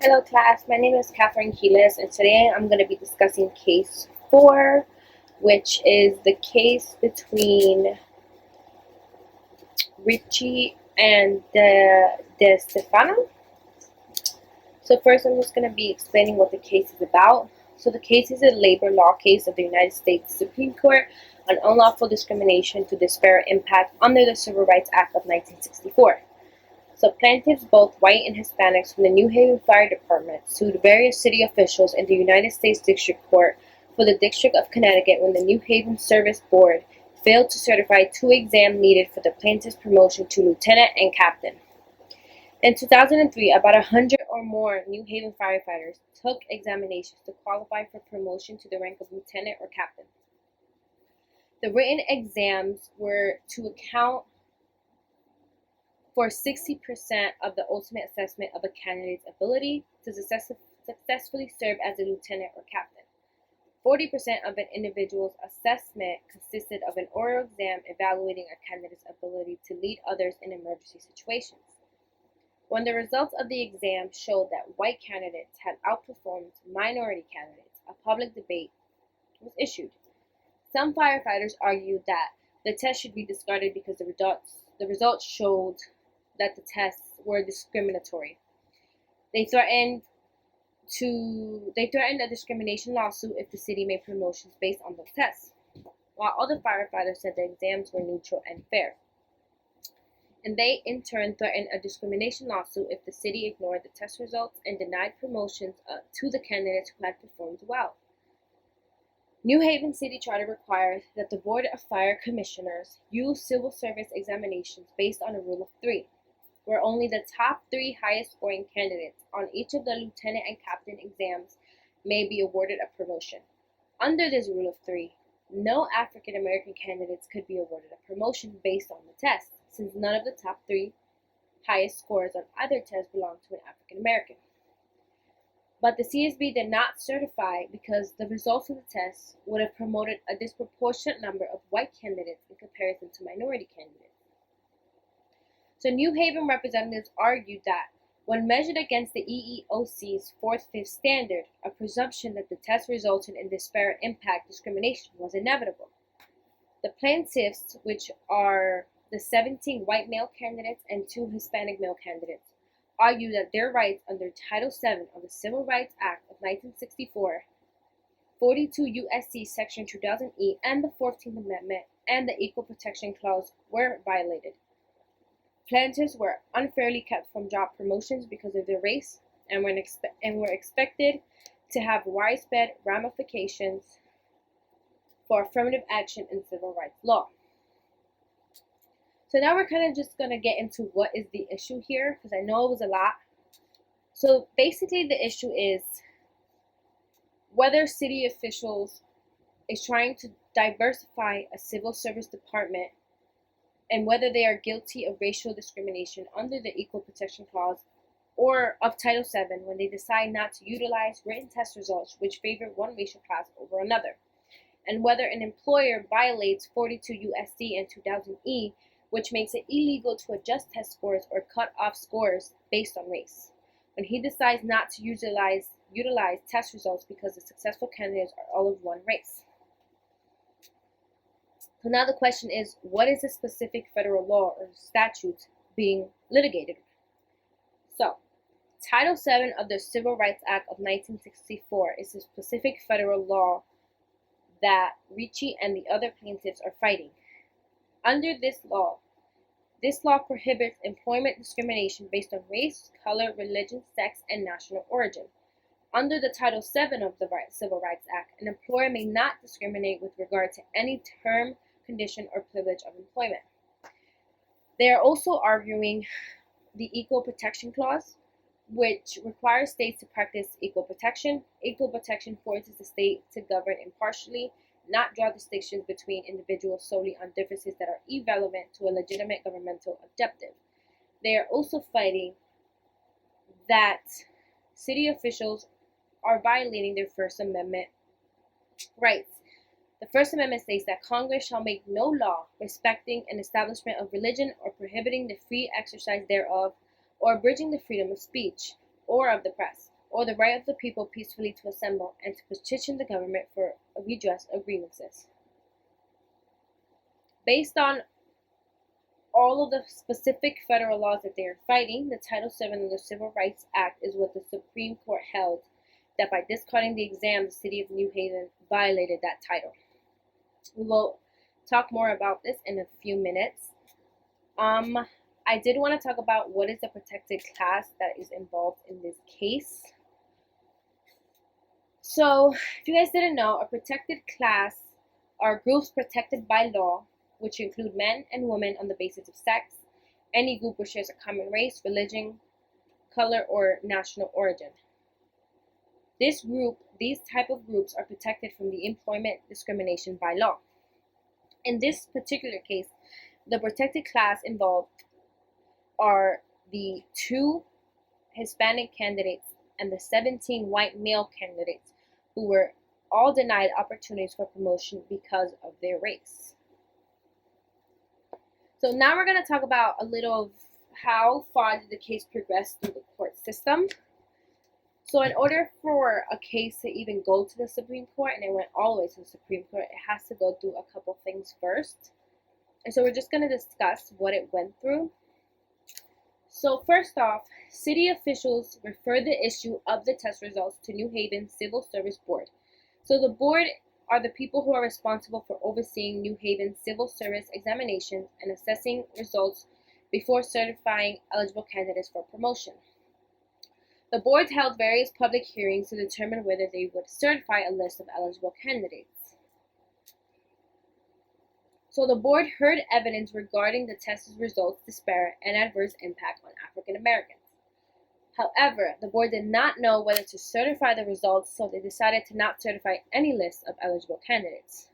Hello class, my name is Catherine Keelis and today I'm going to be discussing case 4, which is the case between Richie and De Stefano. So first I'm just going to be explaining what the case is about. So the case is a labor law case of the United States Supreme Court on unlawful discrimination to disparate impact under the Civil Rights Act of 1964. So plaintiffs, both white and Hispanics from the New Haven Fire Department, sued various city officials in the United States District Court for the District of Connecticut when the New Haven Service Board failed to certify 2 exams needed for the plaintiff's promotion to lieutenant and captain. In 2003, about 100 or more New Haven firefighters took examinations to qualify for promotion to the rank of lieutenant or captain. The written exams were to account for 60% of the ultimate assessment of a candidate's ability to successfully serve as a lieutenant or captain. 40% of an individual's assessment consisted of an oral exam evaluating a candidate's ability to lead others in emergency situations. When the results of the exam showed that white candidates had outperformed minority candidates, a public debate was issued. Some firefighters argued that the test should be discarded because the results showed that the tests were discriminatory. They threatened a discrimination lawsuit if the city made promotions based on those tests, while other firefighters said the exams were neutral and fair. And they in turn threatened a discrimination lawsuit if the city ignored the test results and denied promotions to the candidates who had performed well. New Haven City Charter requires that the Board of Fire Commissioners use civil service examinations based on a rule of 3, where only the top 3 highest scoring candidates on each of the lieutenant and captain exams may be awarded a promotion. Under this rule of 3, no African American candidates could be awarded a promotion based on the test, since none of the top 3 highest scores on either test belonged to an African American. But the CSB did not certify because the results of the test would have promoted a disproportionate number of white candidates in comparison to minority candidates. So New Haven representatives argued that when measured against the EEOC's 4th-5th standard, a presumption that the test resulted in disparate impact discrimination was inevitable. The plaintiffs, which are the 17 white male candidates and 2 Hispanic male candidates, argue that their rights under Title VII of the Civil Rights Act of 1964, 42 U.S.C. Section 2000E, and the 14th Amendment and the Equal Protection Clause were violated. Plaintiffs were unfairly kept from job promotions because of their race and were expected to have widespread ramifications for affirmative action in civil rights law. So now we're kind of just going to get into what is the issue here, because I know it was a lot. So basically the issue is whether city officials is trying to diversify a civil service department and whether they are guilty of racial discrimination under the Equal Protection Clause or of Title VII when they decide not to utilize written test results which favor one racial class over another, and whether an employer violates 42 U.S.C. and 2000E, which makes it illegal to adjust test scores or cut off scores based on race, when he decides not to utilize test results because the successful candidates are all of one race. So now the question is, what is the specific federal law or statute being litigated? So, Title VII of the Civil Rights Act of 1964 is a specific federal law that Richie and the other plaintiffs are fighting. Under this law prohibits employment discrimination based on race, color, religion, sex, and national origin. Under the Title VII of the Civil Rights Act, an employer may not discriminate with regard to any term, condition, or privilege of employment. They are also arguing the Equal Protection Clause, which requires states to practice equal protection. Equal protection forces the state to govern impartially, not draw distinctions between individuals solely on differences that are irrelevant to a legitimate governmental objective. They are also fighting that city officials are violating their First Amendment rights. The First Amendment states that Congress shall make no law respecting an establishment of religion or prohibiting the free exercise thereof or abridging the freedom of speech, or of the press, or the right of the people peacefully to assemble and to petition the government for a redress of grievances. Based on all of the specific federal laws that they are fighting, the Title VII of the Civil Rights Act is what the Supreme Court held that by discarding the exam, the city of New Haven violated that title. We will talk more about this in a few minutes. I did want to talk about what is the protected class that is involved in this case. So, if you guys didn't know, a protected class are groups protected by law, which include men and women on the basis of sex, any group which shares a common race, religion, color, or national origin. These type of groups are protected from the employment discrimination by law. In this particular case, the protected class involved are the 2 Hispanic candidates and the 17 white male candidates who were all denied opportunities for promotion because of their race. So now we're going to talk about a little of how far did the case progress through the court system. So in order for a case to even go to the Supreme Court, and it went all the way to the Supreme Court, it has to go through a couple things first. And so we're just going to discuss what it went through. So first off, city officials referred the issue of the test results to New Haven Civil Service Board. So the board are the people who are responsible for overseeing New Haven civil service examinations and assessing results before certifying eligible candidates for promotion. The board held various public hearings to determine whether they would certify a list of eligible candidates. So the board heard evidence regarding the test's results' disparate and adverse impact on African Americans. However, the board did not know whether to certify the results, so they decided to not certify any list of eligible candidates.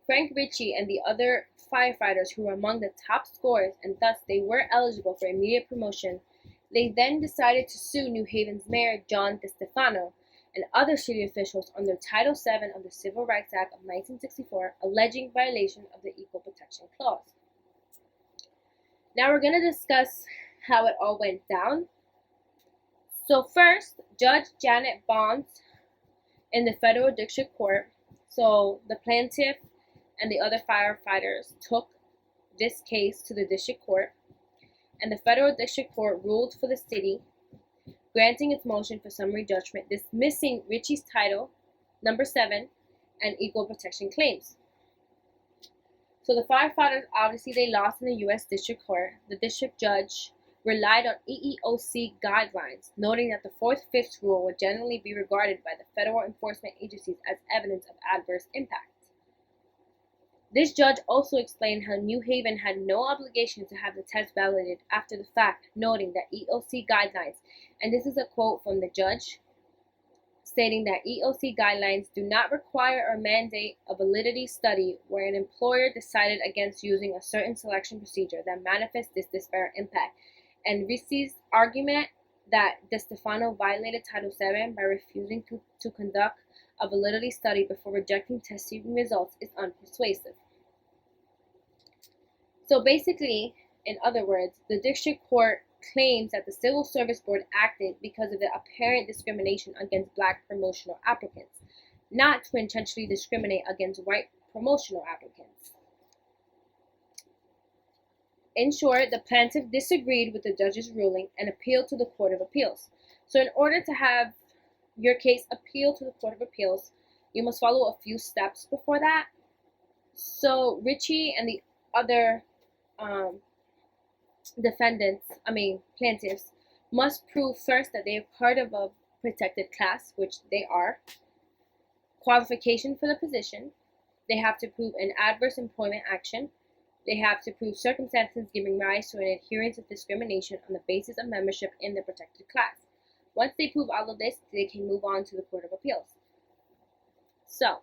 Frank Ritchie and the other firefighters who were among the top scorers and thus they were eligible for immediate promotion, they then decided to sue New Haven's mayor John DeStefano and other city officials under Title VII of the Civil Rights Act of 1964, alleging violation of the Equal Protection Clause. Now we're going to discuss how it all went down. So first, Judge Janet Bonds in the Federal District Court, so the plaintiff and the other firefighters took this case to the District Court, and the Federal District Court ruled for the city, granting its motion for summary judgment, dismissing Ritchie's Title number 7 and equal protection claims. So the firefighters, obviously they lost in the U.S. District Court. The district judge relied on EEOC guidelines, noting that the 4/5 rule would generally be regarded by the federal enforcement agencies as evidence of adverse impact. This judge also explained how New Haven had no obligation to have the test validated after the fact, noting that EEOC guidelines, and this is a quote from the judge, stating that EEOC guidelines do not require or mandate a validity study where an employer decided against using a certain selection procedure that manifests this disparate impact. And Ritchie's argument that DeStefano violated Title VII by refusing to conduct a validity study before rejecting testing results is unpersuasive. So basically, in other words, the district court claims that the Civil Service Board acted because of the apparent discrimination against black promotional applicants, not to intentionally discriminate against white promotional applicants. In short, the plaintiff disagreed with the judge's ruling and appealed to the Court of Appeals. So in order to have your case appealed to the Court of Appeals, you must follow a few steps before that. So Ritchie and the other plaintiffs must prove first that they are part of a protected class, which they are, qualification for the position, they have to prove an adverse employment action, they have to prove circumstances giving rise to an adherence of discrimination on the basis of membership in the protected class. Once they prove all of this, they can move on to the Court of Appeals. So,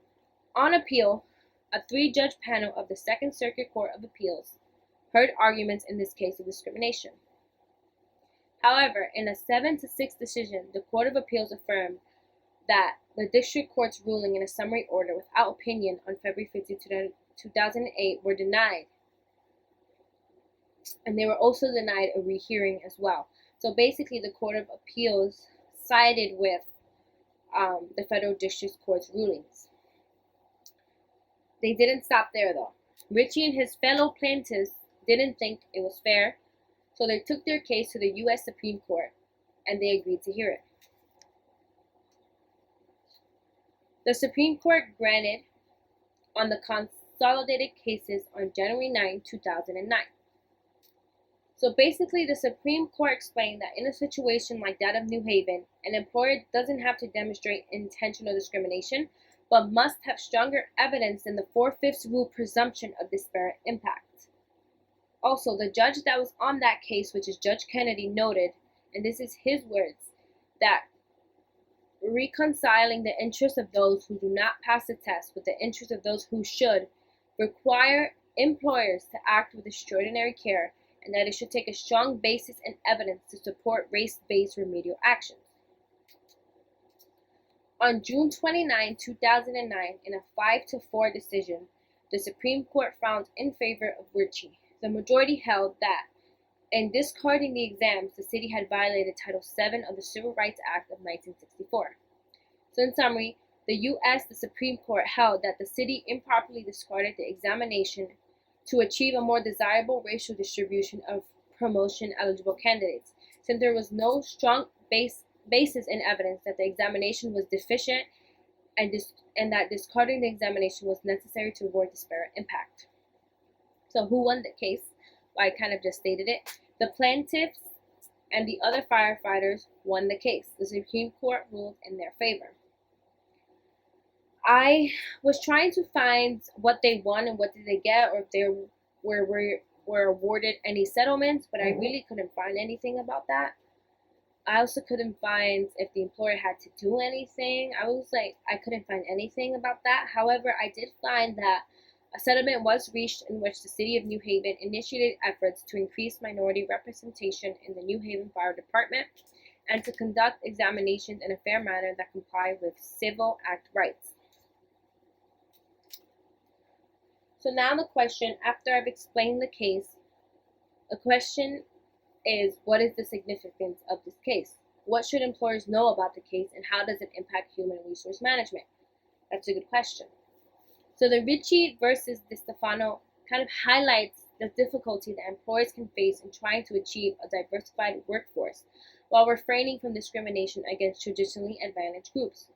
on appeal, a 3-judge panel of the Second Circuit Court of Appeals heard arguments in this case of discrimination. However, in a 7-6 decision, the Court of Appeals affirmed that the district court's ruling in a summary order without opinion on February 15, 2008 were denied. And they were also denied a rehearing as well. So basically, the Court of Appeals sided with the Federal District Court's rulings. They didn't stop there, though. Ritchie and his fellow plaintiffs didn't think it was fair, so they took their case to the U.S. Supreme Court, and they agreed to hear it. The Supreme Court granted on the consolidated cases on January 9, 2009. So basically, the Supreme Court explained that in a situation like that of New Haven, an employer doesn't have to demonstrate intentional discrimination, but must have stronger evidence than the 4/5 rule presumption of disparate impact. Also, the judge that was on that case, which is Judge Kennedy, noted, and this is his words, that reconciling the interests of those who do not pass the test with the interests of those who should require employers to act with extraordinary care, and that it should take a strong basis and evidence to support race-based remedial actions. On June 29, 2009, in a 5-4 decision, the Supreme Court found in favor of Ritchie. The majority held that, in discarding the exams, the city had violated Title VII of the Civil Rights Act of 1964. So in summary, the Supreme Court held that the city improperly discarded the examination to achieve a more desirable racial distribution of promotion-eligible candidates, since there was no strong basis in evidence that the examination was deficient and that discarding the examination was necessary to avoid disparate impact. So who won the case? Well, I kind of just stated it. The plaintiffs and the other firefighters won the case. The Supreme Court ruled in their favor. I was trying to find what they won and what did they get, or if they were awarded any settlements, but I really couldn't find anything about that. I also couldn't find if the employer had to do anything. I couldn't find anything about that. However, I did find that a settlement was reached in which the City of New Haven initiated efforts to increase minority representation in the New Haven Fire Department and to conduct examinations in a fair manner that comply with Civil Act rights. So now the question, after I've explained the case, the question is, what is the significance of this case? What should employers know about the case, and how does it impact human resource management? That's a good question. So the Ritchie versus DeStefano kind of highlights the difficulty that employers can face in trying to achieve a diversified workforce while refraining from discrimination against traditionally advantaged groups.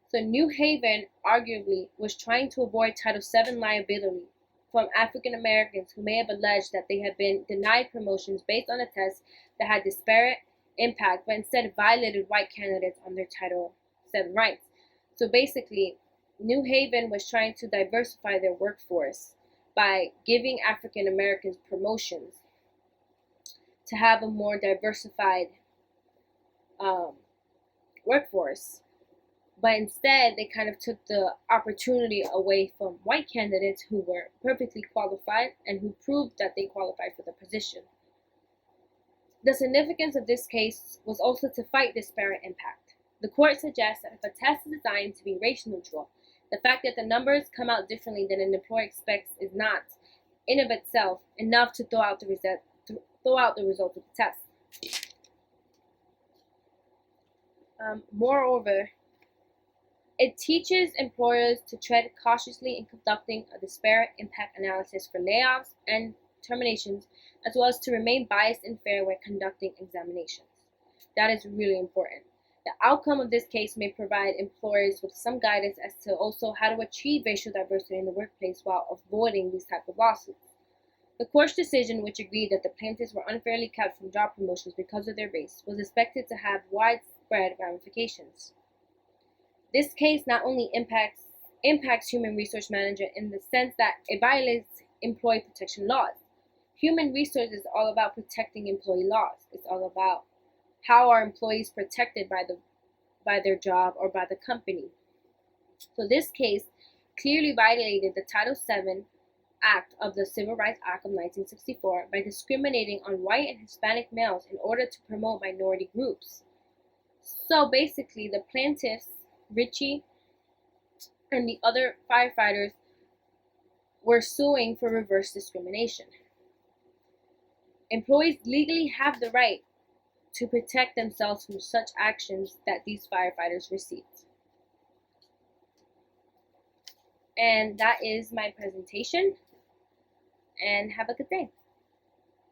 So New Haven arguably was trying to avoid Title VII liability from African Americans who may have alleged that they had been denied promotions based on a test that had disparate impact, but instead violated white candidates on their Title VII rights. So basically, New Haven was trying to diversify their workforce by giving African Americans promotions to have a more diversified workforce. But instead, they kind of took the opportunity away from white candidates who were perfectly qualified and who proved that they qualified for the position. The significance of this case was also to fight disparate impact. The court suggests that if a test is designed to be race neutral, the fact that the numbers come out differently than an employer expects is not, in of itself, enough to throw out the result of the test. Moreover, it teaches employers to tread cautiously in conducting a disparate impact analysis for layoffs and terminations, as well as to remain biased and fair when conducting examinations. That is really important. The outcome of this case may provide employers with some guidance as to also how to achieve racial diversity in the workplace while avoiding these types of lawsuits. The court's decision, which agreed that the plaintiffs were unfairly kept from job promotions because of their race, was expected to have widespread ramifications. This case not only impacts human resource management in the sense that it violates employee protection laws. Human resources is all about protecting employee laws. It's all about how are employees protected by their job or by the company. So this case clearly violated the Title VII Act of the Civil Rights Act of 1964 by discriminating on white and Hispanic males in order to promote minority groups. So basically, the plaintiffs, Ritchie and the other firefighters, were suing for reverse discrimination. Employees legally have the right to protect themselves from such actions that these firefighters received. And that is my presentation, and have a good day.